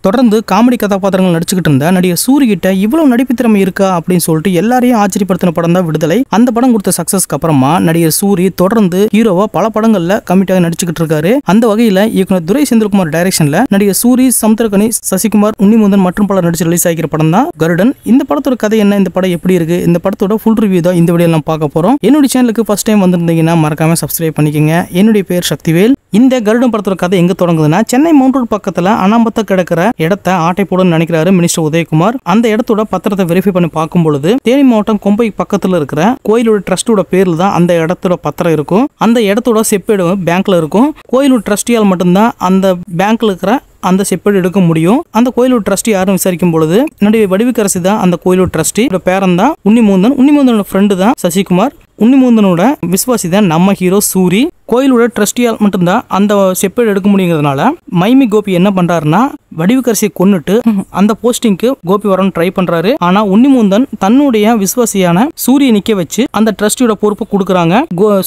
தொடர்ந்து காமெடி கதாபாத்திரங்கள் நடிச்சுக்கிட்டு இருந்த நடிகர் சூரி கிட்ட இவ்வளவு நடிப்பு திறமை இருக்கா அப்படின்னு சொல்லிட்டு எல்லாரையும் ஆச்சரியப்படுத்தின படம் தான் விடுதலை. அந்த படம் கொடுத்த சக்சஸ்க்கு அப்புறமா நடிகர் சூரி தொடர்ந்து ஹீரோவா பல படங்கள்ல கமிட்டாக நடிச்சுக்கிட்டு இருக்காரு. அந்த வகையில இயக்குனர் துரை செந்தில்குமார் டைரக்ஷன்ல நடிகர் சூரி, சமுத்திரக்கனி, சசிகுமார், உன்னிமுந்தன் மற்றும் பலர் நடிச்சு ரிலீஸ் ஆகிற படம் தான் கருடன். இந்த படத்தோட கதை என்ன, இந்த படம் எப்படி இருக்கு, இந்த படத்தோட ஃபுல் ரிவ்யூ தான் இந்த வீடியோல நம்ம பார்க்க போறோம். என்னுடைய சேனலுக்கு ஃபர்ஸ்ட் டைம் வந்திருந்தீங்கன்னா மறக்காம சப்ஸ்கிரைப் பண்ணிக்கங்க. என்னுடைய பேர் சக்திவேல். இந்த கருடன் படத்தோட கதை எங்க தொடங்குதுன்னா, சென்னை மவுண்ட் ரோட் பக்கத்துல அனாமத்த கிடக்கிற இடத்தை ஆட்டை போடணும்னு நினைக்கிறாரு மினிஸ்டர் உதயகுமார். அந்த இடத்தோட பத்திரத்தை வெரிஃபை பண்ணி பார்க்கும் பொழுது தேனி மாவட்டம் கொம்பை பக்கத்துல இருக்கிற கோயிலோட ட்ரஸ்டோட பேர்ல தான் அந்த இடத்தோட பத்திரம் இருக்கும். அந்த இடத்தோட செப்பேடு பேங்க்ல இருக்கும். கோயிலோட ட்ரஸ்டியால் மட்டும்தான் அந்த பேங்க்ல இருக்கிற அந்த செப்பேடு எடுக்க முடியும். அந்த கோயிலோட ட்ரஸ்டி யாரும் விசாரிக்கும் பொழுது நடிகை வடிவுக்கரசி தான் அந்த கோயிலோட ட்ரஸ்டி. பேரன் தான் உன்னிமுந்தன். உன்னிமுந்தனோட ஃப்ரெண்டு தான் சசிகுமார். உன்னிமுந்தனோட விசுவாசி தான் நம்ம ஹீரோ சூரி. கோயிலோட ட்ரஸ்டியால் மட்டும்தான் அந்த செப்பேடு எடுக்க முடியுங்கிறதுனால மைமி கோபி என்ன பண்றாருன்னா, வடிவுக்கரசியை கொன்னுட்டு அந்த போஸ்டிங்க்கு கோபி வரணும்னு ட்ரை பண்றாரு. ஆனா உன்னிமுந்தன் தன்னுடைய விசுவாசியான சூரிய நிக்க வச்சு அந்த ட்ரஸ்டியோட பொறுப்பு கொடுக்குறாங்க.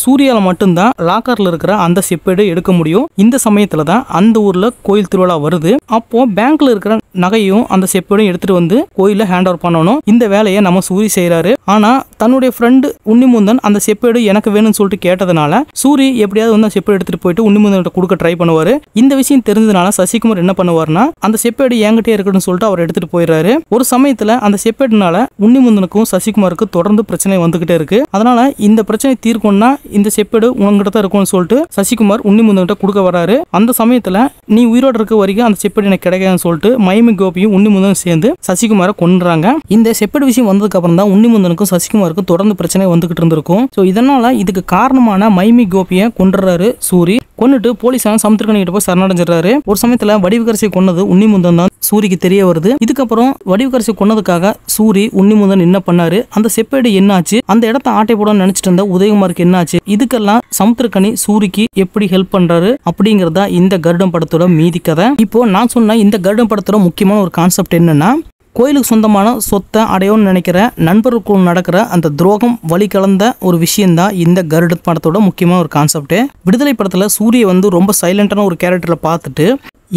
சூரியால மட்டும்தான் லாக்கர்ல இருக்கிற அந்த செப்பேடு எடுக்க முடியும். இந்த சமயத்துல தான் அந்த ஊர்ல கோயில் திருவிழா வருது. அப்போ பேங்க்ல இருக்கிற நகையும் அந்த செப்பேடும் எடுத்துட்டு வந்து கோயில ஹேண்ட் ஓவர் பண்ணணும். இந்த வேலையை நம்ம சூரி செய்யறாரு. ஆனா தன்னுடைய ஃப்ரெண்டு உன்னிமுந்தன் அந்த செப்பேடு எனக்கு வேணும்னு சொல்லிட்டு கேட்டதுனால சூரி எப்படியாவது வந்து செப்பேடு எடுத்துட்டு போயிட்டு உன்னிமுந்தன்கிட்ட கொடுக்க ட்ரை பண்ணுவாரு. இந்த விஷயம் தெரிஞ்சதுனால சசிகுமார் என்ன பண்ணுவாருன்னா, அந்த செப்பேடு என்கிட்டே இருக்கணும்னு சொல்லிட்டு அவர் எடுத்துட்டு போயிடுறாரு. ஒரு சமயத்துல அந்த செப்பேடுனால உன்னிமுந்தனுக்கும் சசிகுமாருக்கு தொடர்ந்து பிரச்சனை வந்துகிட்டே இருக்கு. அதனால இந்த பிரச்சனை தீர்க்கணும்னா இந்த செப்பேடு உங்ககிட்ட தான் இருக்கும்னு சொல்லிட்டு சசிகுமார் உன்னிமுந்தன்கிட்ட கொடுக்க வராரு. அந்த சமயத்துல நீ உயிரோடு இருக்க வரைக்கும் அந்த செப்பேடு எனக்கு கிடைக்காதுன்னு சொல்லிட்டு மைமி கோபியும் உன்னிமுந்தனும் சேர்ந்து சசிகுமாரை கொன்றாங்க. இந்த செப்பேடு விஷயம் வந்ததுக்கு அப்புறம் தான் உன்னிமுந்தனுக்கும் சசிகுமாருக்கும் தொடர்ந்து பிரச்சனை வந்துகிட்டு இருந்திருக்கும். இதனால இதுக்கு காரணமான மைமி கோபியை கொன்றாரு சூரி. கொன்னுட்டு போலீஸான சமுத்திரக்கனி கிட்ட போய் சரணடைஞ்சிடறாரு. ஒரு சமயத்துல வடிவுக்கரசியை கொன்னது உன்னிமுந்தன் தான் சூரிக்கு தெரிய வருது. இதுக்கப்புறம் வடிவுக்கரசி கொன்னதுக்காக சூரி உன்னிமுந்தன் என்ன பண்ணாரு, அந்த செப்பேடு என்னாச்சு, அந்த இடத்த ஆட்டை போட நினைச்சிட்டு இருந்த உதயகுமாருக்கு என்னாச்சு, இதுக்கெல்லாம் சமுத்திரக்கனி சூரிக்கு எப்படி ஹெல்ப் பண்றாரு அப்படிங்கறதா இந்த கருடன் படத்தோட மீதி கதை. இப்போ நான் சொன்ன இந்த கருடன் படத்தோட முக்கியமான ஒரு கான்செப்ட் என்னன்னா, கோயிலுக்கு சொந்தமான சொத்தை அடையோன்னு நினைக்கிற நண்பர்களுக்குள் நடக்கிற அந்த துரோகம் வழி கலந்த ஒரு விஷயம்தான் இந்த கருடன் படத்தோட முக்கியமான ஒரு கான்செப்ட். விடுதலை படத்துல சூரிய வந்து ரொம்ப சைலண்டான ஒரு கேரக்டர்ல பார்த்துட்டு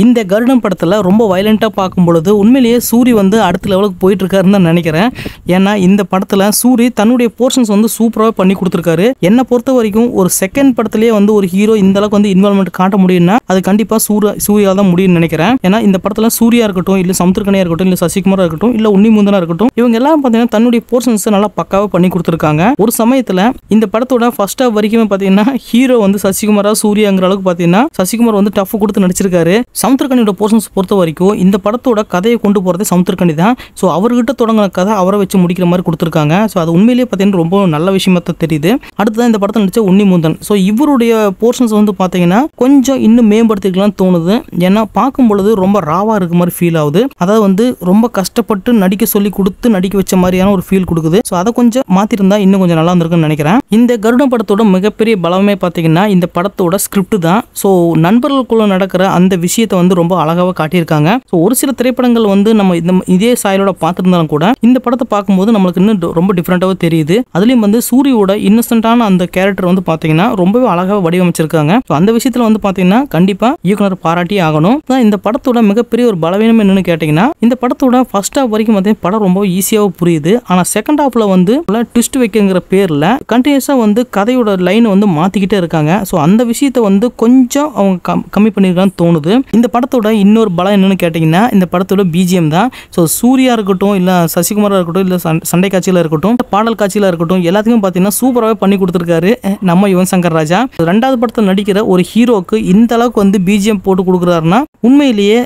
இந்த கருடன் படத்துல ரொம்ப வயலண்டா பார்க்கும் பொழுது உண்மையிலேயே சூரி வந்து அடுத்த லெவலுக்கு போயிட்டு இருக்காருன்னு தான் நினைக்கிறேன். ஏன்னா இந்த படத்துல சூரி தன்னுடைய போர்ஷன்ஸ் வந்து சூப்பராக பண்ணி கொடுத்துருக்காரு. என்னை பொறுத்த வரைக்கும் ஒரு செகண்ட் படத்திலேயே வந்து ஒரு ஹீரோ இந்த அளவுக்கு வந்து இன்வால்மெண்ட் காட்ட முடியும்னா அது கண்டிப்பா சூர்யா தான் முடியும்னு நினைக்கிறேன். ஏன்னா இந்த படத்துல சூர்யா இருக்கட்டும், இல்ல சமுத்திரக்கனியா இருக்கட்டும், இல்ல சசிகுமாரா இருக்கட்டும், இல்ல உன்னிமுந்தனா இருக்கட்டும், இவங்க எல்லாரும் பாத்தீங்கன்னா தன்னுடைய போர்ஷன்ஸ் நல்லா பக்காவா பண்ணி கொடுத்துருக்காங்க. ஒரு சமயத்துல இந்த படத்தோட ஃபர்ஸ்ட் ஹாஃப் வரைக்குமே பாத்தீங்கன்னா ஹீரோ வந்து சசிகுமாரா சூர்யாங்கிற அளவுக்கு பாத்தீங்கன்னா சசிகுமார் வந்து டஃப் கொடுத்து நடிச்சிருக்காரு. சமுத்திரக்கனியோட போர்ஷன்ஸ் பொறுத்த வரைக்கும் இந்த படத்தோட கதையை கொண்டு போறது சமுத்திரக்கனி தான். ஸோ அவர்கிட்ட தொடங்கின கதை அவரை வச்சு முடிக்கிற மாதிரி கொடுத்துருக்காங்க. ஸோ அது உண்மையிலேயே பார்த்தீங்கன்னா ரொம்ப நல்ல விஷயமா தான் தெரியுது. அடுத்ததான் இந்த படத்தை நடிச்ச உன்னிமுந்தன். ஸோ இவருடைய போர்ஷன்ஸ் வந்து பார்த்தீங்கன்னா கொஞ்சம் இன்னும் மேம்படுத்திக்கலாம் தோணுது. ஏன்னா பார்க்கும் பொழுது ரொம்ப ராவா இருக்க மாதிரி ஃபீல் ஆகுது. அதாவது வந்து ரொம்ப கஷ்டப்பட்டு நடிக்க சொல்லி கொடுத்து நடிக்க வச்ச மாதிரியான ஒரு ஃபீல் கொடுக்குது. ஸோ அதை கொஞ்சம் மாத்திருந்தா இன்னும் கொஞ்சம் நல்லா இருந்திருக்குன்னு நினைக்கிறேன். இந்த கருடன் படத்தோட மிகப்பெரிய பலமே பார்த்தீங்கன்னா இந்த படத்தோட ஸ்கிரிப்ட் தான். ஸோ நண்பர்களுக்குள்ள நடக்கிற அந்த விஷயத்தை வந்து ரொம்ப அழகாக காட்டியிருக்காங்க. ஒரு சில திரைப்படங்கள் வந்து நம்ம இதே சாயலோட பார்த்துருந்தாலும் கூட இந்த படத்தை பார்க்கும்போது நம்மளுக்கு இன்னும் ரொம்ப டிஃப்ரெண்டாவே தெரியுது. அதுலயும் வந்து சூரியோட இன்னசென்ட்டான அந்த கேரக்டர் வந்து பாத்தீங்கன்னா ரொம்பவே அழகாக வடிவமைச்சிருக்காங்க. அந்த விஷயத்துல வந்து பாத்தீங்கன்னா கண்டிப்பா இயக்குனர் பாராட்டி ஆகணும். இந்த படத்தோட மிகப்பெரிய ஒரு பலவீனம் என்னன்னு கேட்டீங்கன்னா, இந்த படத்தோட ஃபர்ஸ்ட் ஹாஃப் வரைக்கும் பார்த்தீங்கன்னா படம் ரொம்ப ஈஸியாக புரியுது. ஆனா செகண்ட் ஹாஃப்ல வந்து ட்விஸ்ட் வைக்கிற பேர்ல கண்டினியூஸா வந்து கதையோட லைன் வந்து மாத்திக்கிட்டே இருக்காங்க. ஸோ அந்த விஷயத்தை வந்து கொஞ்சம் அவங்க கம்மி பண்ணிருக்கான்னு தோணுது. இந்த படத்தோட இன்னொரு பலம் என்னன்னு கேட்டீங்கன்னா இந்த படத்தோட பிஜிஎம் தான். ஸோ சூர்யா இருக்கட்டும், இல்ல சசிகுமாரா இருக்கட்டும், இல்ல சண்டை காட்சியில இருக்கட்டும், பாடல் காட்சியில இருக்கட்டும், எல்லாத்துக்கும் பாத்தீங்கன்னா சூப்பராகவே பண்ணி கொடுத்துருக்காரு நம்ம யுவன் சங்கர் ராஜா. ரெண்டாவது படத்தில் நடிக்கிற ஒரு ஹீரோக்கு இந்த அளவுக்கு வந்து பிஜிஎம் போட்டு கொடுக்குறாருன்னா உண்மையிலேயே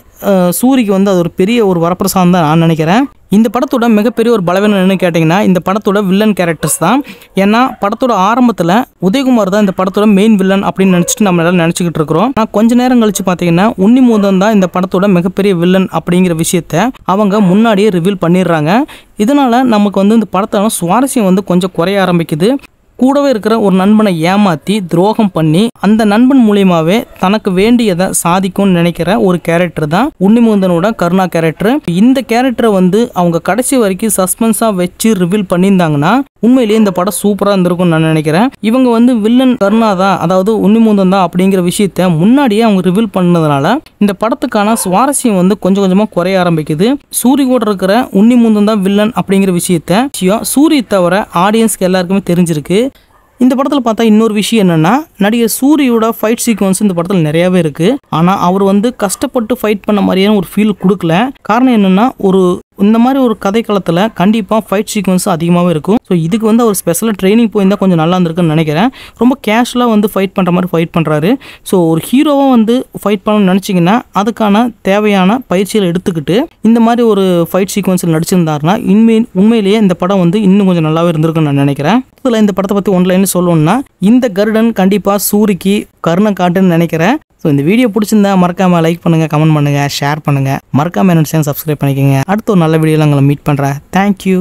சூரிக்கு வந்து அது ஒரு பெரிய ஒரு வரப்பிரசாதம் தான் நான் நினைக்கிறேன். இந்த படத்தோட மிகப்பெரிய ஒரு பலவீனம் என்னன்னு கேட்டீங்கன்னா இந்த படத்தோட வில்லன் கேரக்டர்ஸ் தான். ஏன்னா படத்தோட ஆரம்பத்துல உதயகுமார் தான் இந்த படத்தோட மெயின் வில்லன் அப்படின்னு நினைச்சிட்டு நம்ம எல்லாம் நினைச்சுக்கிட்டு இருக்கிறோம். ஆனா கொஞ்ச நேரம் கழிச்சு பாத்தீங்கன்னா உன்னிமுந்தன் தான் இந்த படத்தோட மிகப்பெரிய வில்லன் அப்படிங்கிற விஷயத்த அவங்க முன்னாடியே ரிவீல் பண்ணிடுறாங்க. இதனால நமக்கு வந்து இந்த படத்தோட சுவாரஸ்யம் வந்து கொஞ்சம் குறைய ஆரம்பிக்குது. கூடவே இருக்கிற ஒரு நண்பனை ஏமாத்தி துரோகம் பண்ணி அந்த நண்பன் மூலியமாவே தனக்கு வேண்டியதை சாதிக்கும்னு நினைக்கிற ஒரு கேரக்டர் தான் உன்னிமுகுந்தனோட கருணா கேரக்டர். இந்த கேரக்டரை வந்து அவங்க கடைசி வரைக்கும் சஸ்பென்ஸா வச்சு ரிவீல் பண்ணியிருந்தாங்கன்னா உண்மையிலேயே இந்த படம் சூப்பரா இருந்திருக்கும் நான் நினைக்கிறேன். இவங்க வந்து வில்லன் கருணா தான், அதாவது உன்னிமுகுந்தன் தான் அப்படிங்கிற விஷயத்த முன்னாடியே அவங்க ரிவீல் பண்ணதுனால இந்த படத்துக்கான சுவாரஸ்யம் வந்து கொஞ்சம் கொஞ்சமா குறைய ஆரம்பிக்குது. சூரி கூட இருக்கிற உன்னிமுகுந்தன் தான் வில்லன் அப்படிங்கிற விஷயம் சூரி தவிர ஆடியன்ஸ்க்கு எல்லாருக்குமே தெரிஞ்சிருக்கு. இந்த படத்தில் பார்த்தா இன்னொரு விஷயம் என்னன்னா, நடிகர் சூரியோட ஃபைட் சீக்வன்ஸ் இந்த படத்தில் நிறையாவே இருக்கு. ஆனால் அவர் வந்து கஷ்டப்பட்டு ஃபைட் பண்ண மாதிரியான ஒரு ஃபீல் கொடுக்கல. காரணம் என்னன்னா, இந்த மாதிரி ஒரு கதை காலத்தில் கண்டிப்பாக ஃபைட் சீக்வன்ஸ் அதிகமாகவே இருக்கும். ஸோ இதுக்கு வந்து அவர் ஸ்பெஷலாக ட்ரைனிங் போயிருந்தால் கொஞ்சம் நல்லா இருந்திருக்குன்னு நினைக்கிறேன். ரொம்ப கேஷுவலாக வந்து ஃபைட் பண்ணுற மாதிரி ஃபைட் பண்ணுறாரு. ஸோ ஒரு ஹீரோவாக வந்து ஃபைட் பண்ணணும்னு நினச்சிங்கன்னா அதுக்கான தேவையான பயிற்சிகளை எடுத்துக்கிட்டு இந்த மாதிரி ஒரு ஃபைட் சீக்வன்ஸில் நடிச்சிருந்தாருன்னா உண்மையிலேயே இந்த படம் வந்து இன்னும் கொஞ்சம் நல்லாவே இருந்திருக்குன்னு நான் நினைக்கிறேன். இதில் இந்த படத்தை பற்றி ஒன்லைன் சொல்லணும்னா, இந்த கருடன் கண்டிப்பாக சூரிக்கு கருணை காட்டுன்னு நினைக்கிறேன். ஸோ இந்த வீடியோ பிடிச்சிருந்தா மறக்காம லைக் பண்ணுங்க, கமெண்ட் பண்ணுங்க, ஷேர் பண்ணுங்க, மறக்காம என்னோட சேனல் சப்ஸ்கிரைப் பண்ணிக்கோங்க. அடுத்த ஒரு நல்ல வீடியோவில் உங்களை மீட் பண்ணுறேன். தேங்க்யூ.